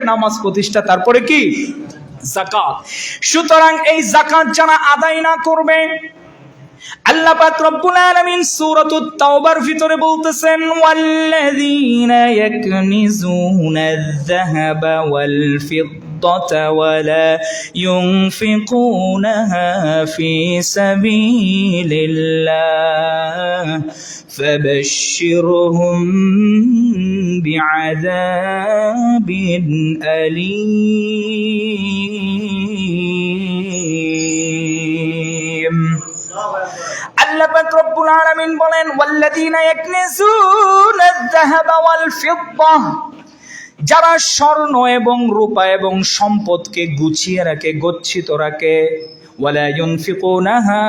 নামাজ প্রতিষ্ঠা, তারপরে কি যাকাত। সুতরাং এই যাকাত যারা আদায় না করবে, আল্লাহ পাক রব্বুল আলামিন সূরাতুত তাওবার ভিতরে বলতেছেন, ওয়াল্লাযীনা ইয়াকনিজুনায যাহাবা ওয়াল ফিদ্দাতা ওয়ালা ইউনফিকুনাহা ফি সাবিলিল্লাহ ফাবাশশিরহুম বিআযাবিন আলীম। আল্লাহ পাক রব্বুল আলামিন বলেন, ওয়াল্লাযীনা ইয়াকনিজুনায যাহাবা ওয়াল ফিদ্দা, যারা স্বর্ণ এবং রূপা এবং সম্পদকে গুছিয়ে রাখে, গচ্ছিত রাখে, ওয়ালা ইউনফিকুনাহা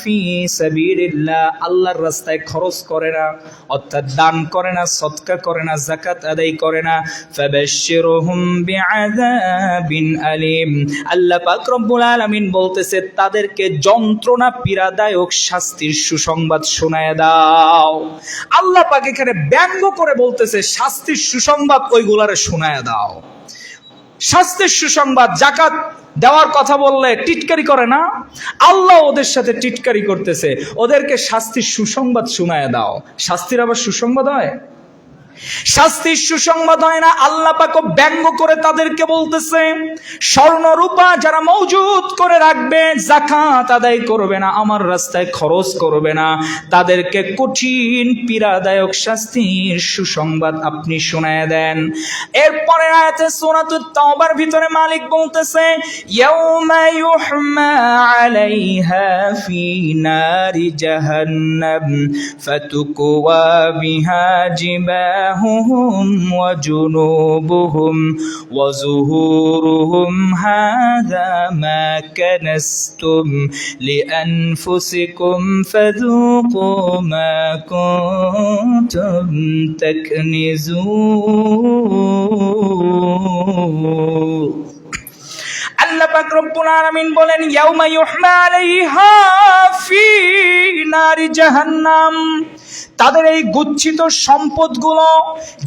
ফি সাবিলিল্লাহ, আল্লাহর রাস্তায় খরচ করে না, অর্থাৎ দান করে না, সদকা করে না, যাকাত আদায় করে না, ফাবাশশিরহুম বিআযাবিন আলীম। আল্লাহ পাক রব্বুল আলামিন বলতেছে, তাদেরকে যন্ত্রণা পীড়াদায়ক শাস্তির সুসংবাদ শোনায় দাও। আল্লাহ পাক এখানে ব্যঙ্গ করে বলতেছে, শাস্তির সুসংবাদ ওইগুলারে শোনায় দাও। শাস্তির সুসংবাদ, জাকাত দেওয়ার কথা বললে টিটকারি করে না, আল্লাহ ওদের সাথে টিটকারি করতেছে, ওদেরকে শাস্তির সুসংবাদ শোনায় দাও। শাস্তির আবার সুসংবাদ হয়? শাস্তির সুসংবাদ হয় না। আল্লাহ পাক ব্যঙ্গ করে তাদেরকে বলতেছে, স্বর্ণ রূপা যারা মজুদ করে রাখবে, যাকাত আদায় করবে না, আমার রাস্তায় খরচ করবে না, তাদেরকে কঠিন পীড়াদায়ক শাস্তির সুসংবাদ আপনি শোনায় দেন। এরপরে আয়াতে সূরাতুত তাওবার ভিতরে মালিক বলতেছে, ইয়াউমা ইউহমা আলাইহা ফি নারি জাহান্নাম ফাতুকওয়া বিহা জিবাহুহুম وجنوبهم وظهورهم هذا ما كنزتم لأنفسكم فذوقوا ما كنتم تكنزون। আল্লাহ পাক রব্বুল আলামিন বলেন, ইয়াউমা ইউহমা আলাইহা ফি নারি জাহান্নাম, তাদের এই গচ্ছিত সম্পদগুলো,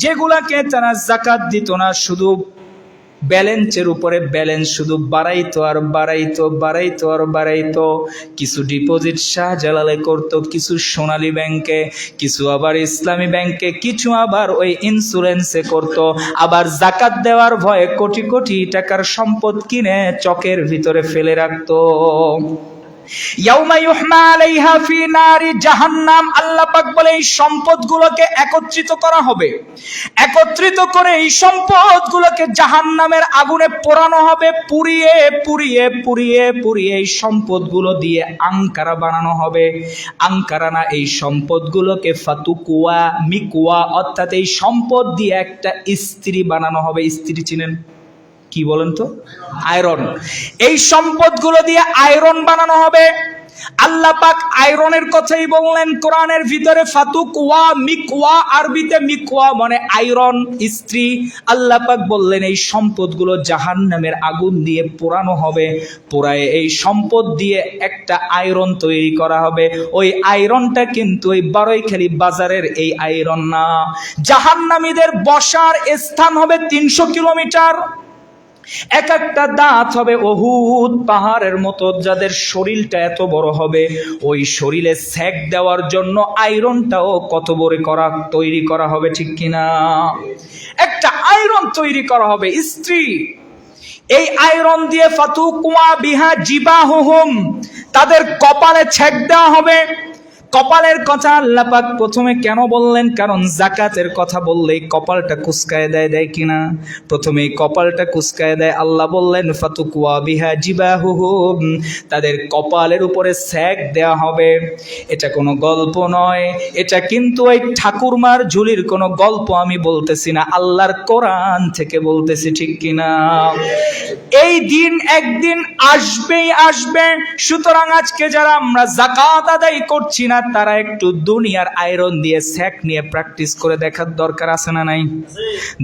যেগুলাকে তারা যাকাত দিত না, শুধু ব্যালেন্সের উপরে ব্যালেন্স শুধু বাড়াইতো আর বাড়াইতো, বাড়াইতো আর বাড়াইতো। কিছু ডিপোজিট শাহজালালে করত, কিছু সোনালী ব্যাংকে, কিছু আবার ইসলামী ব্যাংকে, কিছু আবার ওই ইন্স্যুরেন্সে করত, আবার যাকাত দেওয়ার ভয়ে কোটি কোটি টাকার সম্পদ কিনে চকের ভিতরে ফেলে রাখতো। ইয়াউমা ইউহমা আলাইহা ফি নারি জাহান্নাম, আল্লাহ পাক বলে এই সম্পদগুলোকে একত্রিত করা হবে, একত্রিত করে এই সম্পদগুলোকে জাহান্নামের আগুনে পোড়ানো হবে, পুড়িয়ে পুড়িয়ে পুড়িয়ে পুড়িয়ে এই সম্পদগুলো দিয়ে আঙ্কারা বানানো হবে। আঙ্কারা না, এই সম্পদগুলোকে ফাতুকুয়া মিকুয়া, অর্থাৎ এই সম্পদ দিয়ে একটা ইস্ত্রি বানানো হবে। ইস্ত্রি চিনেন? কি বলেন তো? আয়রন। এই সম্পদগুলো দিয়ে আয়রন বানানো হবে। আল্লাহ পাক আয়রনের কথাই বললেন কোরআনের ভিতরে, ফাতুকওয়া মিকওয়া, আরবিতে মিকওয়া মানে আয়রন, ইস্ত্রি। আল্লাহ পাক বললেন এই সম্পদগুলো জাহান্নামের আগুন দিয়ে পোড়ানো হবে, পোড়ায় এই সম্পদ দিয়ে একটা আয়রন তৈরি করা হবে। ওই আয়রনটা কিন্তু ওই বারৈখালী বাজারের এই আয়রন না। জাহান্নামীদের বসার স্থান হবে 300 কিলোমিটার, এক একটা দাঁত হবে উহুদ পাহাড়ের মতো, যাদের শরীরটা এত বড় হবে, ওই শরীরে সেক দেওয়ার জন্য আয়রনটাও কত বড় তৈরি করা হবে, ঠিক কিনা? একটা আয়রন তৈরি করা হবে, ইস্ত্রি। এই আয়রন দিয়ে ফাতুকুয়া বিহা জিবাহুহুম, তাদের কপালে ছেক দেওয়া হবে। কপালের কথা আল্লাহ পাক প্রথমে কেন বললেন? কারণ যাকাতের কথা বললেই কপালটা কুচকায় দেয়, দেয় কিনা? প্রথমে কপালটা কুচকায় দেয়। আল্লাহ বললেন ফাতুকুয়া বিহা জিবাহুহুম, তাদের কপালের উপরে সেক দেওয়া হবে। এটা কোনো গল্প নয়, এটা কিন্তু ওই ঠাকুরমার ঝুলির কোনো গল্প আমি বলতেছি না, আল্লাহর কোরআন থেকে বলতেছি, ঠিক কিনা? এই দিন একদিন আসবেই আসবে। সুতরাং আজকে যারা আমরা যাকাত আদায় করছি না, না, তারা একটু দুনিয়ার আয়রন দিয়ে সেক নিয়ে প্র্যাকটিস করে দেখার দরকার আছে না নাই?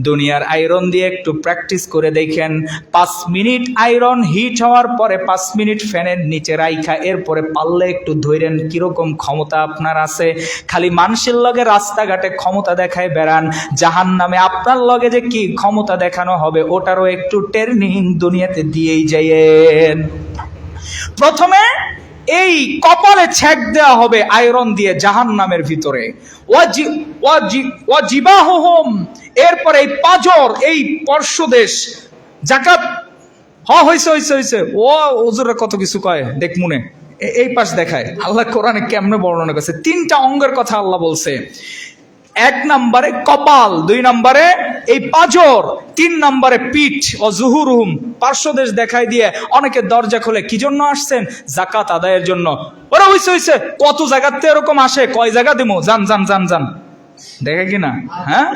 দুনিয়ার আয়রন দিয়ে একটু প্র্যাকটিস করে দেখেন। 5 মিনিট আয়রন হিট হওয়ার পরে 5 মিনিট ফ্যানের নিচে রাইখা এরপরে পারলে একটু ধইরেন কিরকম ক্ষমতা আপনার আছে। খালি মানুষের লগে রাস্তাঘাটে ক্ষমতা দেখায় বেড়ান, জাহান্নামে আপনার লগে যে কি ক্ষমতা দেখানো হবে ওটারও একটু ট্রেনিং দুনিয়াতে দিয়েই যাইয়েন। প্রথমে এই কপালে ছেক দেওয়া হবে আয়রন দিয়ে জাহান্নামের ভিতরে। ওয়াজিবাহুম, এরপরে এই পাজর, এই পরশদেশ জাকাত হইছে ও হুজুররা কত কিছু কয় দেখ মনে এই পাশ দেখায়। আল্লাহ কোরআনে কেমনে বর্ণনা করছে, 3টা অঙ্গের কথা আল্লাহ বলছে। 1 নম্বরে কপাল, 2 নম্বরে এই পাজর, 3 নম্বরে পিঠ। ও জুহুরুহুম, পার্শ্বদেশ দেখাই দিয়ে অনেকে দরজা খোলে কি জন্য আসছেন? জাকাত আদায়ের জন্য। ওরা হইছে কত জায়গাতে এরকম আসে, কয় জায়গা দিমু, যান দেখে কিনা। হ্যাঁ,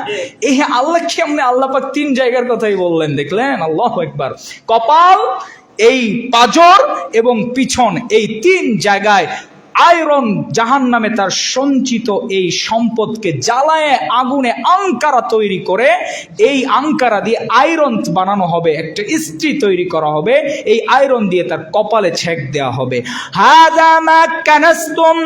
এই আল্লাহ কেমনে আল্লাহ পাক 3 জায়গার কথাই বললেন, দেখলেন? আল্লাহু আকবার। কপাল, এই পাজর এবং পিছন, এই 3 জায়গায় আয়রন জাহান্নামে তার সঞ্চিত এই সম্পদকে জ্বালায় আগুনে আঙ্কারা তৈরি করে, এই আঙ্কারা দিয়ে আয়রন বানানো হবে, একটা ইস্ত্রি তৈরি করা হবে। এই আয়রন দিয়ে তার কপালে ছেক দেওয়া হবে। হাযা মা কানাসতুম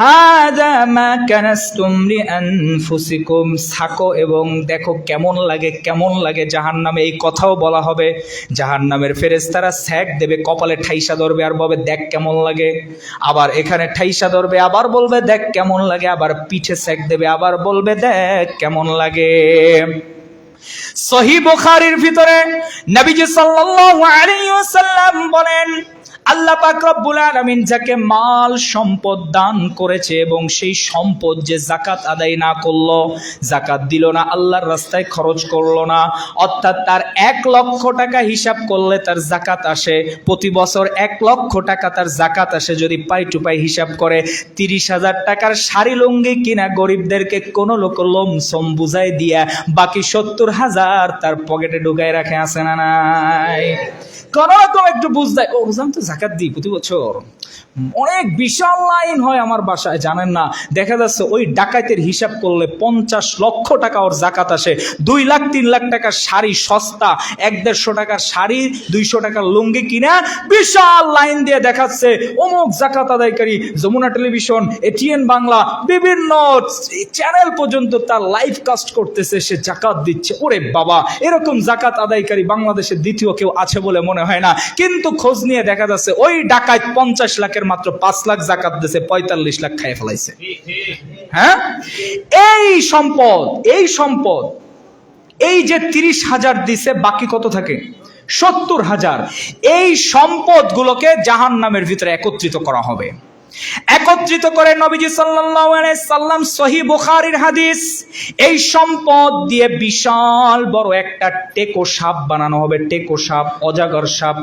হাযা মা কানাসতুম লিআনফুসিকুম। থাকো এবং দেখো কেমন লাগে জাহান্নামে। এই কথাও বলা হবে। জাহান্নামের ফেরেশতারা ছেক দেবে, কপালে ঠাইসা ধরবে আর বলবে দেখ কেমন লাগে। আবার এখানে ঠাইসা ধরবে, আবার বলবে দেখ কেমন লাগে। আবার পিঠে ছেক দেবে, আবার বলবে দেখ কেমন লাগে। সহিহ বুখারীর ভিতরে নবীজি সাল্লাল্লাহু আলাইহি ওয়াসাল্লাম বলেন, আল্লাহ পাক রব্বুল আলামিন যাকে মাল সম্পদ দান করেছে এবং সেই সম্পদ যে যাকাত আদায় না করলো, যাকাত দিল না, আল্লাহর রাস্তায় খরচ করলো না, অর্থাৎ তার 1 লক্ষ টাকা হিসাব করলে তার যাকাত আসে, প্রতি বছর 1 লক্ষ টাকা তার যাকাত আসে। যদি পাই টু পাই হিসাব করে 30,000 টাকার শাড়ি লুঙ্গি কিনা গরিবদেরকে কোনো লোক লমসম বুঝাই দিয়া বাকি 70,000 তার পকেটে ঢুকায় রাখে, আছে না নাই? কোন রকম একটু বুঝদায়, ও রোজান তো জাকাত দিই প্রতি বছর, অনেক বিশাল লাইন হয় আমার বাসায়, জানেন না? দেখা যাচ্ছে ওই ডাকাতের হিসাব করলে 50 লক্ষ টাকা ওর জাকাত আসে। 2 লাখ 3 লাখ টাকার শাড়ি সস্তা, 1-150 টাকার শাড়ি, 200 টাকার লুঙ্গি কিনা বিশাল লাইন দিয়ে দেখাচ্ছে অমুক জাকাত আদায়কারী। যমুনা টেলিভিশন, এটিএন বাংলা, বিভিন্ন চ্যানেল পর্যন্ত তার লাইভ কাস্ট করতেছে, সে জাকাত দিচ্ছে। ওরে বাবা, এরকম জাকাত আদায়কারী বাংলাদেশে দ্বিতীয় কেউ আছে বলে মনে হয় না। কিন্তু খোঁজ নিয়ে দেখা যাচ্ছে ওই ডাকাত 50 লাখের মাত্র 5 লাখ জাকাত দিয়েছে, 45 লাখ খাইয়ে ফেলাইছে। হ্যাঁ, এই সম্পদ এই যে 30,000 দিছে, বাকি কত থাকে? 70,000। এই সম্পদগুলোকে জাহান্নামের ভিতরে একত্রিত করা হবে। একত্রিত করে নবীজি সাল্লাল্লাহু আলাইহি সাল্লাম, সহিহ বুখারীর হাদিস, এই সম্পদ দিয়ে বিশাল বড় একটা টেকো সাপ বানানো হবে। টেকো সাপ, অজাগর সাপ।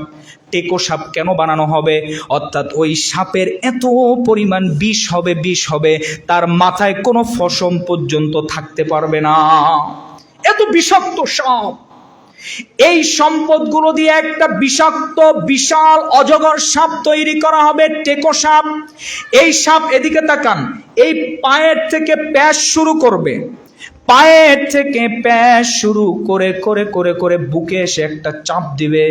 টেকো সাপ কেন বানানো হবে? অর্থাৎ ওই সাপের এত পরিমাণ বিষ হবে তার মাথায় কোনো ফসম পর্যন্ত থাকতে পারবে না, এত বিষাক্ত সাপ। এই সম্পদগুলো দিয়ে একটা বিষাক্ত বিশাল অজগর সাপ তৈরি করা হবে, টেকো সাপ। এই সাপ, এদিকে তাকান, এই পায়ের থেকে প্যাঁচ শুরু করবে, পায়ের থেকে প্যাঁচ শুরু করে করে করে করে বুকে এসে একটা চাপ দিবে,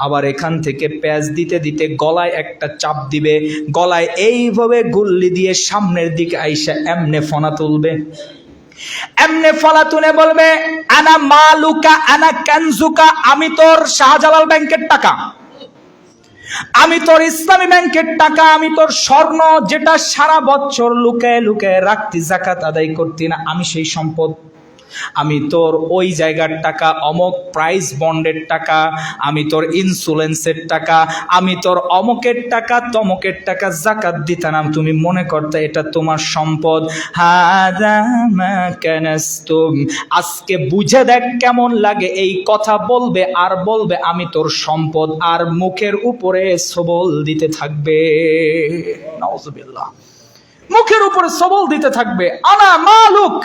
আবার এখান থেকে প্যাঁচ দিতে দিতে গলায় একটা চাপ দিবে, গলায় এইভাবে গুল্লি দিয়ে সামনের দিকে আইসা এমনে ফনা তুলবে। এমনে ফলা তুলে বলবে, আনা মালুকা আনা কানজুকা, আমি তোর শাহজালাল ব্যাংকের টাকা, আমি তোর ইসলামী ব্যাংকের টাকা, আমি তোর স্বর্ণ যেটা সারা বছর লুকায় লুকায় রাখতি, যাকাত আদায় করতি না, আমি সেই সম্পদ। আমি তোর ওই জায়গার টাকা, অমক প্রাইস বন্ডের টাকা, আমি তোর ইন্স্যুরেন্সের টাকা, আমি তোর অমকের টাকা তমকের টাকা যাকাত দিতাম, তুমি মনে করতে এটা তোমার সম্পদ। হাযা মা কানাসতুম। আজকে বুঝে দেখ কেমন লাগে এই কথা বলবে, আর বলবে আমি তোর সম্পদ, আর মুখের উপরে সবল দিতে থাকবে। নাউযুবিল্লাহ, মুখের উপরে সবল দিতে থাকবে, আনা মালুক,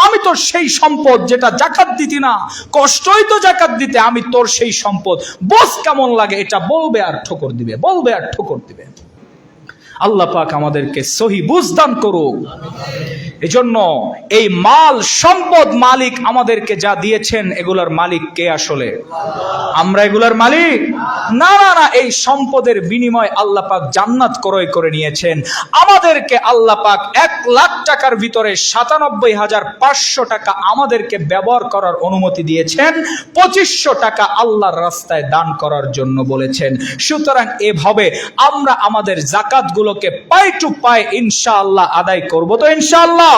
আমি তোর সেই সম্পদ যেটা জাকাত দিতি না, কষ্টই তো জাকাত দিতে, আমি তোর সেই সম্পদ। বস কেমন লাগে এটা বলবে আর ঠোকর দিবে, বলবে আর ঠোকর দিবে। আল্লাহ পাক আমাদেরকে সহি বুঝ দান করুক। এজন্য এই মাল সম্পদ মালিক আমাদেরকে যা দিয়েছেন, এগুলার মালিক কে আসলে? আমরা এগুলার মালিক না, না, না। এই সম্পদের বিনিময় আল্লাহ পাক জান্নাত ক্রয় করে নিয়েছেন। আমাদেরকে আল্লাহ পাক 1 লাখ টাকার ভিতরে 97,500 টাকা আমাদেরকে ব্যবহার করার অনুমতি দিয়েছেন, 2500 টাকা আল্লাহর রাস্তায় দান করার জন্য বলেছেন। সুতরাং এভাবে আমরা আমাদের যাকাতগুলোকে পাই টু পাই ইনশাআল্লাহ আদায় করব তো ইনশাআল্লাহ।